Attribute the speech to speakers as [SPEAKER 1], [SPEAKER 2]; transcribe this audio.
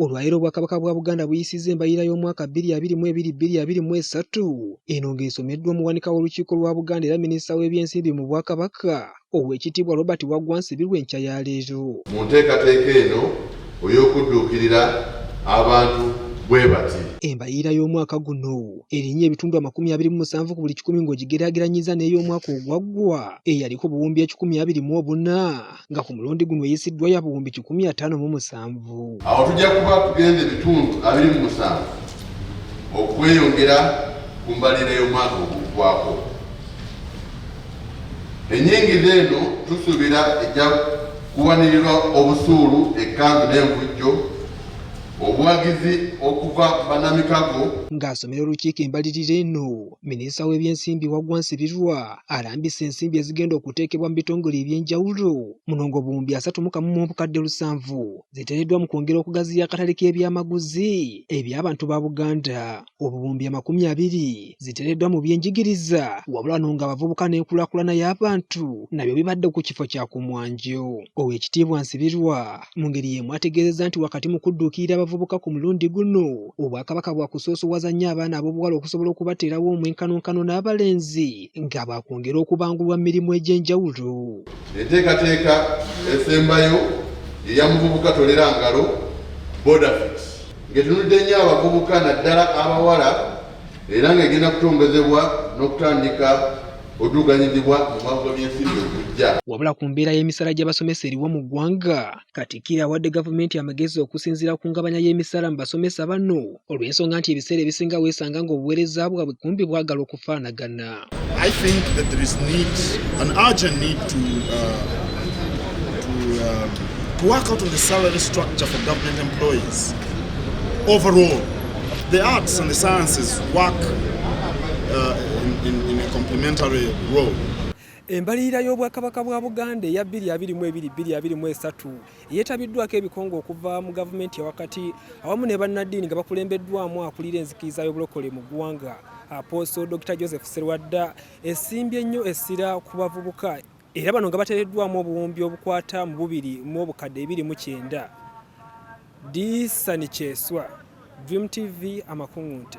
[SPEAKER 1] olwaleero Obwakabaka bwa Buganda buyisizza embalirira y'omwaka 2022-2023 eno ng'esomeddwa omuwanika w'olukiiko lwa Buganda era minisita w'ebyensimbi mu Bwakabaka Oweekitiibwa Robert Waggwa Nsibirwa enkya ya leero.
[SPEAKER 2] Mu nteekateeka eno ey'okudduukirira abantu bwe bati.
[SPEAKER 1] Embalirira y'omwaka guno erinnya ebitundu 27 ku buli 100 ng'ogigeraageranyiza n'ey'omwaka ogwaggwa eyaliko obuwumbi 124 nga ku mulundi guno eyisiddwa ya buwumbi 157.
[SPEAKER 2] Awo tujja kuba tugenda ebitundu 27 okweyongera ku mbalirira y'omwaka oguggwako. Ennyingiza eno tusuubira ejja kuwanirirwa obusuulu, ekkanzu n'envujjo, obuwagizi okuva bannamikago.
[SPEAKER 1] Ng'asomera olukiiko embalirira eno, minisita w'ebyensimbi Waggwa Nsibirwa alambise ensimbi ezigenda okuteekebwa mu bitongole eby'enjawulo muno ng'obuwumbi 31.7 ziteereddwa mu kwongera okugaziya akatale k'ebyamaguzi eby'abantu ba Buganda. Obuwumbi 20 ziteereddwa mu byenjigiriza wabula ng'abavubuka n'enkulaakulana y'abantu nabyo bibadde ku kifo kya kumwanjo. Oweekitiibwa Nsibirwa mu ngeri y'emu ategeezezza nti wakati mu kudduukirira abavubuka ku mulundi guno Obwakabaka bwakusoosowaza nnyo abaana ab'obuwala okusobola okubateerawo omwenkanonkano n'abalenzi nga baakwongera okubangulwa mu mirimu egy'enjawulo.
[SPEAKER 2] Enteekateeka esembayo eya muvubuka tolera ngalo border fix ng'etunudde nnyo abavubuka naddala abawala era ng'egenda kutongozebwa n'okutandika odduganyizibwa mu mwaka gw'ebyensimbi okujja.
[SPEAKER 1] Wabula ku mbeera y'emisaala gy'abasomesa eriwo mu ggwanga, Katikkiro awadde gavumenti amagezi okusinziira ku ngabanya y'emisaala mu basomesa bano olw'ensonga nti ebiseera ebisinga weesanga ng'obuweereza bwabwe kumbi bwagala okufaanagana.
[SPEAKER 3] I think that there is an urgent need to work out on the salary structure for government employees. Overall, the arts and the sciences work in a complementary role.
[SPEAKER 1] Embalirira y'Obwakabaka bwa Buganda eya 2022-2023 yeetabiddwako ebikongo okuva mu gavumenti wakati awamu ne bannaddiini nga bakulembeddwamu akulira enzikiriza y'obulokole mu ggwanga Apostle Dr. Joseph Serwadda esimbye ennyo essira ku bavubuka era bano nga bateereddwamu obuwumbi obukwata mu 2.29. Disani Kyeswa, Dream TV Amakungunte.